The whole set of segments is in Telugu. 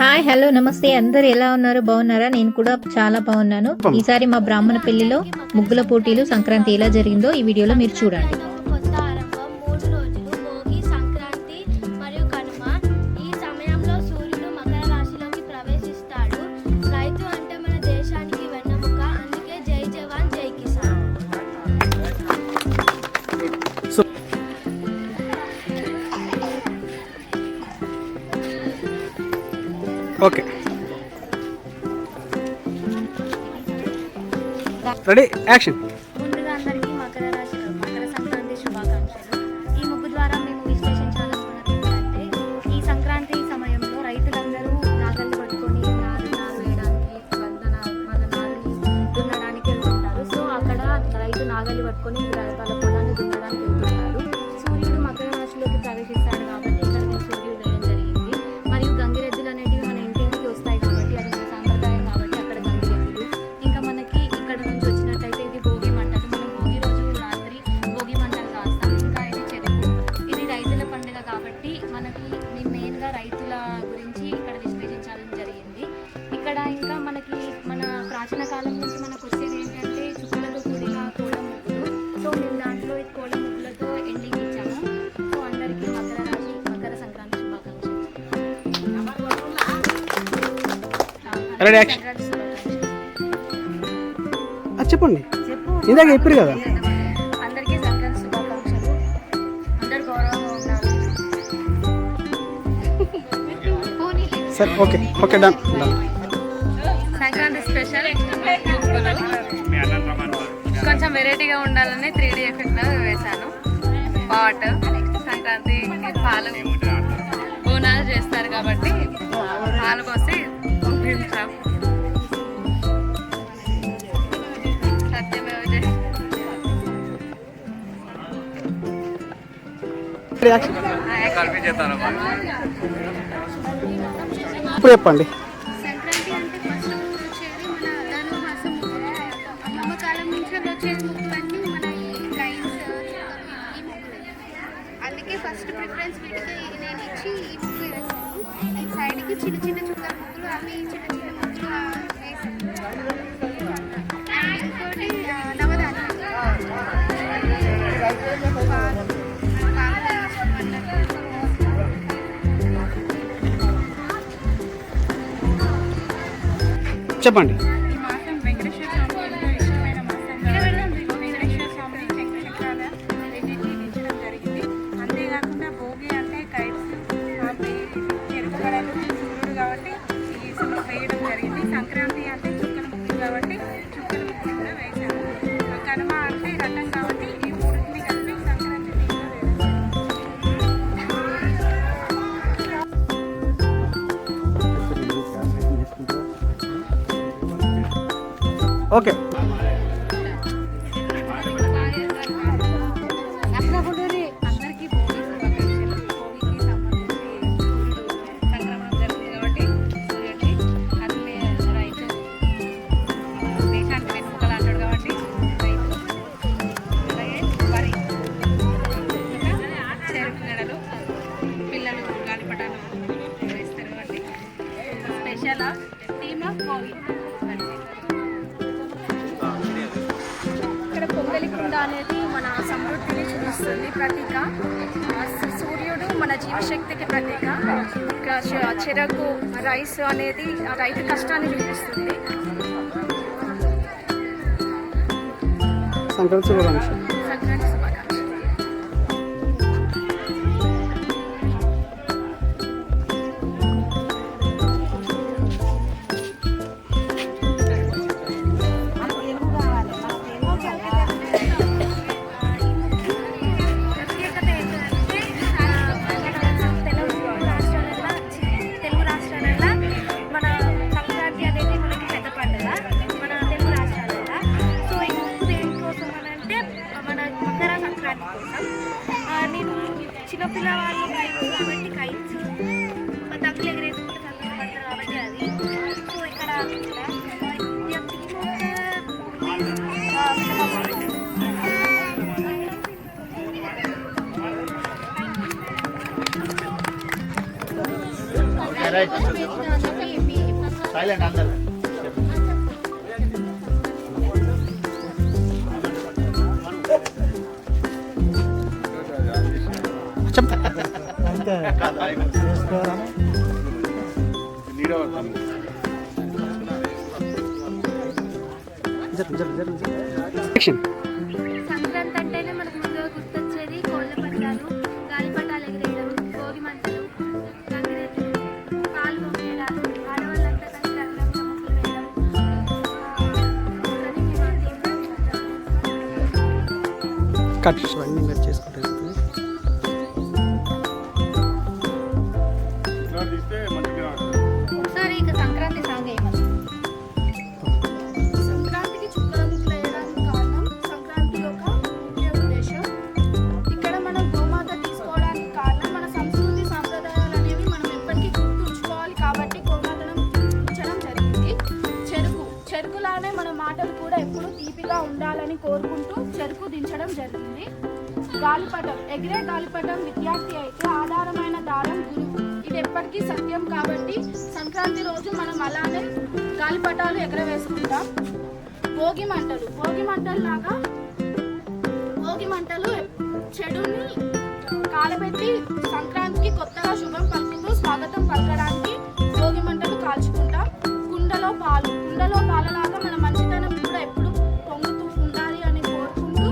హాయ్ హలో నమస్తే అందరు ఎలా ఉన్నారు బాగున్నారా నేను కూడా చాలా బాగున్నాను ఈసారి మా బ్రాహ్మణ పెళ్లిలో ముగ్గుల పోటీలు సంక్రాంతి ఎలా జరిగిందో ఈ వీడియోలో మీరు చూడండి కొత్త ఆరంభం 3 రోజులు భోగి సంక్రాంతి మరియు కనుమ ఈ సమయంలో సూర్యుడు మకర రాశిలోకి ప్రవేశిస్తాడు రైతు అంటే మన దేశానికి వెన్నెముక అందుకే జై జవాన్ జై కిసాన్ ఓకే రెడీ యాక్షన్. ముందుగా అందరికీ మకర సంక్రాంతి శుభాకాంక్షలు. ఈ ముగ్గు ద్వారా మేము విశ్లేషించాలనుకున్నది ఏంటంటే ఈ సంక్రాంతి సమయంలో రైతులందరూ నాగళ్ళు పట్టుకొని నారు వేయడానికి వాళ్ళ నాగలి దున్నడానికి వెళ్తుంటారు. సో అక్కడ రైతు నాగలి పట్టుకొని వాళ్ళ పొలాన్ని దున్నడానికి వెళ్తుంటారు. సూర్యుడు మకర రాశిలోకి ప్రవేశిస్తాడు కాబట్టి ఇక్కడ మేము సూర్యుడు వేయడం జరిగింది. మరియు గంగిరెద్దులు అనేటివి మన ఇంటికి వస్తాయి కాబట్టి అది మన సాంప్రదాయం కాబట్టి అక్కడ గంగిరెద్దులు. ఇంకా మనకి ఇక్కడ నుంచి వచ్చినట్టయితే ఇది భోగి మంటలు. మనం భోగి రోజు రాత్రి భోగి మంటలు కాస్తాం. ఇంకా ఇది చెరుకు. ఇది రైతుల పండుగ కాబట్టి మనకి మెయిన్గా రైతుల గురించి ఇక్కడ విశ్లేషించాలని జరిగింది. ఇక్కడ ఇంకా మనకి మన ప్రాచీన కాలం నుంచి మనకు వచ్చేది ఏంటంటే చుక్కలతో కూడిన కోళ్ళ ముగ్గులు. సో మేము దాంట్లో ఈ కోళ్ళ ముగ్గులతో ఎండింగ్ ఇచ్చాము. సో అందరికీ మకర సంక్రాంతి శుభాకాంక్షలు. Ready action. చెప్పండి ఇందాక చెప్పారు కదా. అందరికీ సంక్రాంతి శుభాకాంక్షలు. అందరు గౌరవంగా ఉండాలి. సరే okay okay done done. Sankranti special కొంచెం వెరైటీగా ఉండాలని 3D ఎఫెక్ట్లో వేశాను. పాట్ సంక్రాంతి పాలు బోనాలు చేస్తారు కాబట్టి పాలు పోసి పంపించాం. Ready action. ఇప్పుడు చెప్పండి. సంక్రాంతి అంటే ఫస్ట్ వచ్చేది మన ధనుర్మాసం ముగ్గులు. అమ్మమ్మ కాలం నుంచి వచ్చేది ముగ్గులన్నీ మన ఈ లైన్స్ ఈ ముగ్గులు. అందుకే ఫస్ట్ ప్రిఫరెన్స్ వీటికి నేను ఇచ్చి ఈ ముగ్గు వేసాను. ఈ సైడ్కి చిన్న చిన్న చుక్కల ముగ్గులు అవి చిన్న చిన్న ముగ్గులు వేసాను. అండ్ ఇంకోటి నవధాన్యాలు చెప్పండి. ఈ మాసం వెంకటేశ్వర స్వామి ఎంతో ఇష్టమైన మాసం కాబట్టి వెంకటేశ్వర స్వామిని చక్రచక్రాల రెండింటినీ దించడం జరిగింది. అంతేకాకుండా భోగి అంటే కైట్స్ చెరుకు గడలు సూర్యుడు కాబట్టి ఈ వేయడం జరిగింది. సంక్రాంతి అంటే చుక్కల ముగ్గులు కాబట్టి చుక్కల ముగ్గులు కూడా వేశాము. కనుమ అంటే రథం కాబట్టి ఈ మూడింటిని కలిపి సంక్రాంతి దీంట్లో ఓకే అందరికీ భోగి శుభాకాంక్షలు. భోగికి సంబంధించి సూర్యుడు సంక్రమణం జరుగుతుంది కాబట్టి సూర్యుడిని అట్లే రైతు దేశానికి వెనుకలు అంటాడు కాబట్టి రైతు అలాగే వరి చెరుకు గడలు పిల్లలు గాలిపటాలు వేస్తారు కాబట్టి స్పెషల్ థీమ్ ఆఫ్ భోగి. ఇక్కడ పొంగలి కుండ అనేది మన సమృద్ధిని చూపిస్తుంది ప్రతీక. సూర్యుడు మన జీవశక్తికి ప్రతీక. ఇంకా చెరకు రైస్ అనేది ఆ రైతు కష్టాన్ని చూపిస్తుంది. సంక్రాంతి శుభాకాంక్షలు. సంక్రాంతి శుభాకాంక్షలు. ప్రత్యేకత ఏంటంటే తెలుగు రాష్ట్రాలలో మన సంక్రాంతి అనేది మనకి పెద్ద పండుగ మన తెలుగు రాష్ట్రాలలో. సో ఈ ముగ్గు దేనికోసం అని అంటే సంక్రాంతి అంటేనే మనకు ముందుగా గుర్తొచ్చేది కోళ్ళ పందాలు, గాలిపటాలు ఎగిరేయడం, భోగి మంటలు, గంగిరెద్దులు, పాలు పొంగేయడాలు, ఆడవాళ్ళంతా కలిసి రంగురంగుల ముగ్గులు వేయడం. అని మేము ఆ theme కట్ ఇవన్నీ మీరు చేసుకుంటారు. ఒకసారి ఇక సంక్రాంతి సాంగ్ ఏమన్నా? సంక్రాంతికి చుక్కల ముగ్గులు వేయడానికి కారణం సంక్రాంతి యొక్క ముఖ్య ఉద్దేశం. ఇక్కడ మనం గోమాత తీసుకోవడానికి కారణం మన సంస్కృతి సాంప్రదాయాలు అనేవి మనం ఎప్పటికీ గుర్తుంచుకోవాలి కాబట్టి గోమాతను ఉంచడం జరిగింది. చెరుకులానే మన మాటలు కూడా ఎప్పుడు తీపిగా ఉండాలని కోరుకుంటూ చెరుకు దించడం జరిగింది. గాలిపటం ఎగిరే గాలిపటం విద్యార్థి అయితే ఆధారమైన దారం గురువు. ఇది ఎప్పటికీ సత్యం కాబట్టి సంక్రాంతి రోజు మనం అలానే గాలిపటాలు ఎగరవేసుకుంటాం. భోగి మంటలు చెడుని కాలబెట్టి సంక్రాంతికి కొత్తగా శుభం పలుకుతూ స్వాగతం పలకడానికి భోగి మంటలు కాల్చుకుంటాం. కుండలో పాలలాగా మన మంచితనం కూడా ఎప్పుడు పొంగుతూ ఉండాలి అని కోరుకుంటూ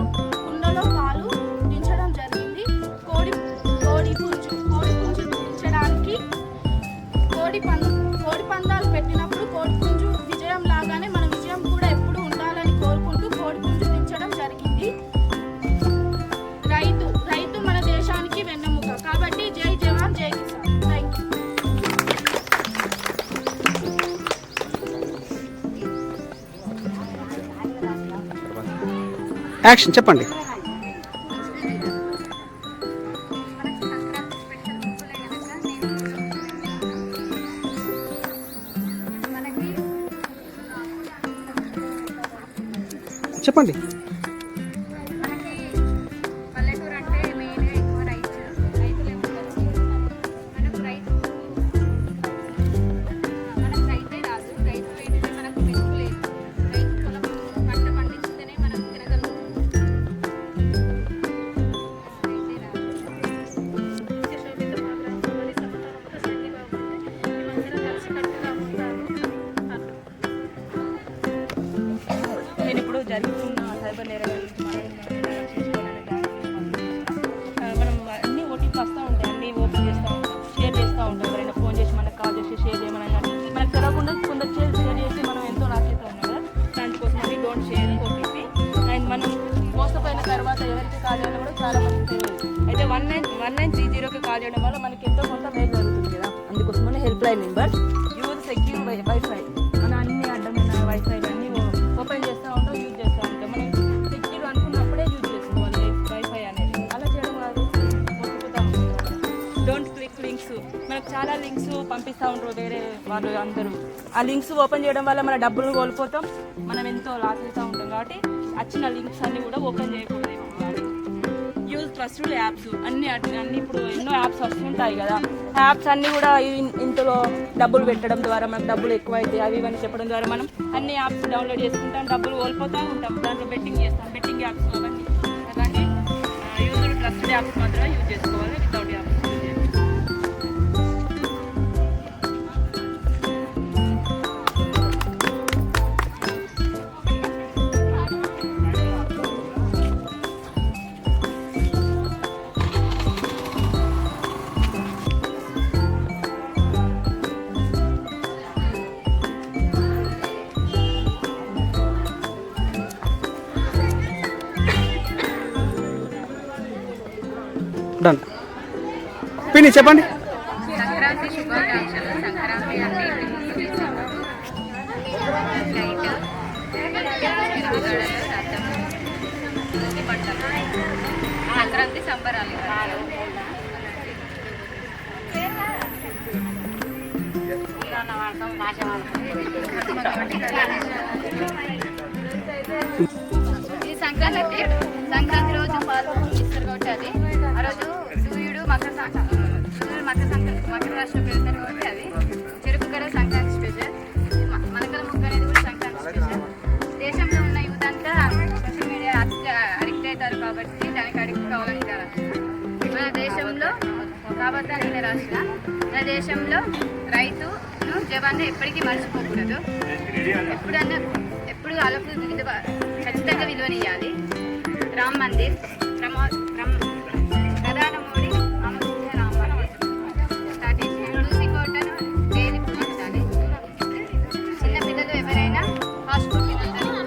కుండలో పాలు దించడం జరిగింది. కోడి పుంజు దించడానికి కోడి పందాలు పెట్టినప్పుడు కోడి పుంజు విజయం లాగానే మన విజయం కూడా ఎప్పుడు ఉండాలని కోరుకుంటూ కోడి పుంజు దించడం జరిగింది. రైతు మన దేశానికి వెన్నెముక కాబట్టి జై జవాన్ జై కిసాన్. Thank you. యాక్షన్ చెప్పండి. చెప్పండి. మనకి పల్లెటూరు అంటే మెయిన్ ఎక్కువ రైతులు ఏమంటారు మనకు రైతే రాదు. రైతు ఏంటంటే మనకు వెనుక లేదు. రైతు పొలం పంట పండించితేనే మనం తినగలుగుతాం. రైతే రాదు. శోభిత మాత్రం సమతలంతో శక్తిగా ఉంటుంది. మేమందరం కలిసికట్టుగా ఉంటాము. నేను ఇప్పుడు జరుగుతున్న సైబర్ నేరాల గురించి మనం అన్నీ ఓటీపీ వస్తూ ఉంటాయి, అన్నీ ఓపెన్ చేస్తూ ఉంటాం, షేర్ చేస్తూ ఉంటాం. ఎవరైనా ఫోన్ చేసి మనకు కాల్ చేసి షేర్ చేయమని కానీ మనకు తెలియకుండా కొందరు షేర్ చేసి మనం ఎంతో నాశిస్తూ ఉన్నాం కదా. దానికోసం అని డోంట్ షేర్ ఓటీపీ. అండ్ మనం మోసపోయిన తర్వాత ఎవరికి కాల్ చేయడం కూడా చాలా మంది తెలియదు. అయితే 1930కి కాల్ చేయడం వల్ల మనకి ఎంతో కొంత మేలు జరుగుతుంది కదా. అందుకోసం మన help line number use secure wifi. మన అన్ని అడ్డమైన వైఫై అన్నీ ఓపెన్ చేస్తూ ఉంటాం, యూజ్ చేస్తూ ఉంటాం. మనం సెక్యూర్ అనుకున్నప్పుడే యూజ్ చేసుకోవాలి వైఫై అనేది. అలా చేయడం కాదు, మొక్కుతూ ఉంటాం. Don't click links. మనకు చాలా లింక్స్ పంపిస్తూ ఉంటారు వేరే వాళ్ళు అందరూ. ఆ లింక్స్ ఓపెన్ చేయడం వల్ల మన డబ్బులు కోల్పోతాం, మనం ఎంతో లాస్ అవుతూ ఉంటాం. కాబట్టి వచ్చిన లింక్స్ అన్నీ కూడా ఓపెన్ చేయకూడదు. యూజ్ ట్రస్టెడ్ యాప్స్ అన్నీ ఇప్పుడు ఎన్నో యాప్స్ వస్తుంటాయి కదా. యాప్స్ అన్నీ కూడా ఇందులో డబ్బులు పెట్టడం ద్వారా మనకు డబ్బులు ఎక్కువ అవుతాయి అవి ఇవన్నీ చెప్పడం ద్వారా మనం అన్ని యాప్స్ డౌన్లోడ్ చేసుకుంటాం, డబ్బులు కోల్పోతూ ఉంటాం. దాంట్లో బెట్టింగ్ చేస్తాం. బెట్టింగ్ యాప్స్ అవన్నీ అలాంటి యూజ్ ట్రస్టెడ్ యాప్స్ మాత్రమే యూజ్ చేసుకోవాలి. వితౌట్ యాప్స్ యూజ్ చేయాలి. డన్. పిన్ని చెప్పండి. సంక్రాంతి శుభాకాంక్షలు. సంక్రాంతి అంటే సంక్రాంతి సంబరాలు. ఈ సంక్రాంతి రోజు పాలు ఇస్తారు కాబట్టి అది ఆ రోజు సూర్యుడు మకర రాశిలో పెడతారు కాబట్టి అది భారతదేశంలో రైతును జవాన్ను ఎప్పటికీ మర్చిపోకూడదు. ఎప్పుడు వాళ్ళకు ఖచ్చితంగా విలువనియాలి. రామ్ మందిర్ ప్రధాన మోడీ అమృత రామారావు స్టార్ట్ చేసిన తులసికోటను డైలీ పూజించాలి. చిన్నపిల్లలు ఎవరైనా ఫాస్ట్ ఫుడ్ తింటారు.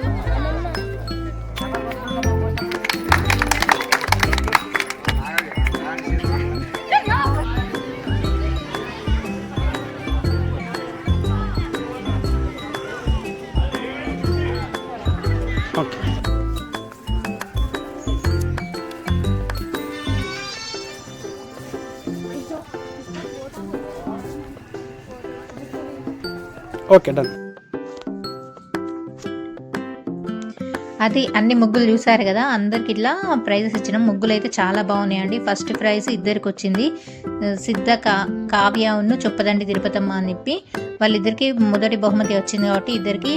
Okay okay done. అది అన్ని ముగ్గులు చూసారు కదా, అందరికి ఇట్లా ప్రైజెస్ ఇచ్చినాం. ముగ్గులు అయితే చాలా బాగున్నాయండి. ఫస్ట్ ప్రైజ్ ఇద్దరికి వచ్చింది, సిద్ధ కావ్యను చొప్పదండి తిరుపతమ్మ అని చెప్పి. వాళ్ళిద్దరికి మొదటి బహుమతి వచ్చింది కాబట్టి ఇద్దరికి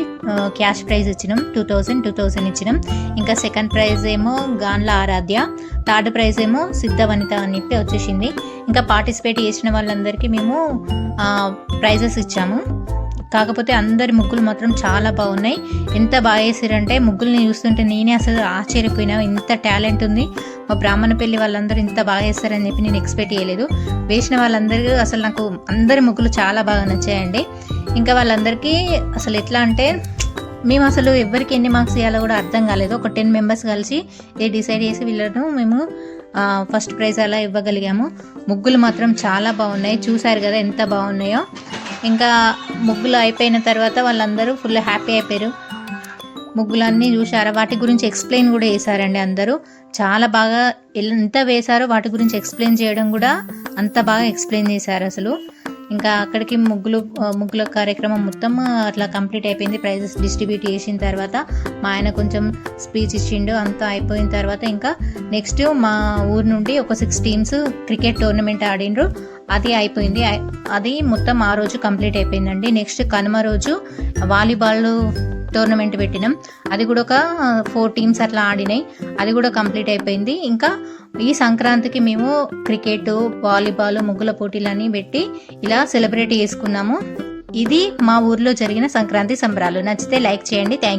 క్యాష్ ప్రైజ్ ఇచ్చినాం. 2000 ఇచ్చినాం. ఇంకా సెకండ్ ప్రైజ్ ఏమో గాన్ల ఆరాధ్య, థర్డ్ ప్రైజ్ ఏమో సిద్ధ వనిత అని చెప్పి వచ్చేసింది. ఇంకా పార్టిసిపేట్ చేసిన వాళ్ళందరికీ మేము ప్రైజెస్ ఇచ్చాము. కాకపోతే అందరి ముగ్గులు మాత్రం చాలా బాగున్నాయి. ఎంత బాగా వేసారంటే ముగ్గుల్ని చూస్తుంటే నేనే అసలు ఆశ్చర్యపోయినా, ఇంత టాలెంట్ ఉంది మా బ్రాహ్మణపల్లి వాళ్ళందరూ ఇంత బాగా వేస్తారని చెప్పి నేను ఎక్స్పెక్ట్ చేయలేదు. వేసిన వాళ్ళందరికీ అసలు నాకు అందరి ముగ్గులు చాలా బాగా నచ్చాయండి. ఇంకా వాళ్ళందరికీ అసలు ఎట్లా అంటే మేము అసలు ఎవరికి ఎన్ని మార్క్స్ ఇవ్వాలో కూడా అర్థం కాలేదు. ఒక 10 మెంబర్స్ కలిసి డిసైడ్ చేసి వీళ్ళను మేము ఫస్ట్ ప్రైజ్ అలా ఇవ్వగలిగాము. ముగ్గులు మాత్రం చాలా బాగున్నాయి, చూసారు కదా ఎంత బాగున్నాయో. ఇంకా ముగ్గులు అయిపోయిన తర్వాత వాళ్ళందరూ ఫుల్ హ్యాపీ అయిపోయారు. ముగ్గులన్నీ చూసారా, వాటి గురించి ఎక్స్ప్లెయిన్ కూడా చేశారండి. అందరూ చాలా బాగా ఎంత వేశారో వాటి గురించి ఎక్స్ప్లెయిన్ చేయడం కూడా అంత బాగా ఎక్స్ప్లెయిన్ చేశారు అసలు. ఇంకా అక్కడికి ముగ్గుల కార్యక్రమం మొత్తం అట్లా కంప్లీట్ అయిపోయింది. ప్రైజెస్ డిస్ట్రిబ్యూట్ చేసిన తర్వాత మా ఆయన కొంచెం స్పీచ్ ఇచ్చిండు. అంతా అయిపోయిన తర్వాత ఇంకా నెక్స్ట్ మా ఊరు నుండి ఒక 6 టీమ్స్ క్రికెట్ టోర్నమెంట్ ఆడిండ్రు. అది అయిపోయింది. అది మొత్తం ఆ రోజు కంప్లీట్ అయిపోయిందండి. నెక్స్ట్ కనుమ రోజు వాలీబాల్ టోర్నమెంట్ పెట్టినాం. అది కూడా ఒక 4 టీమ్స్ అట్లా ఆడినాయి. అది కూడా కంప్లీట్ అయిపోయింది. ఇంకా ఈ సంక్రాంతికి మేము క్రికెట్, వాలీబాల్, ముగ్గుల పోటీలని పెట్టి ఇలా సెలబ్రేట్ చేసుకున్నాము. ఇది మా ఊర్లో జరిగిన సంక్రాంతి సంబరాలు. నచ్చితే లైక్ చేయండి. థ్యాంక్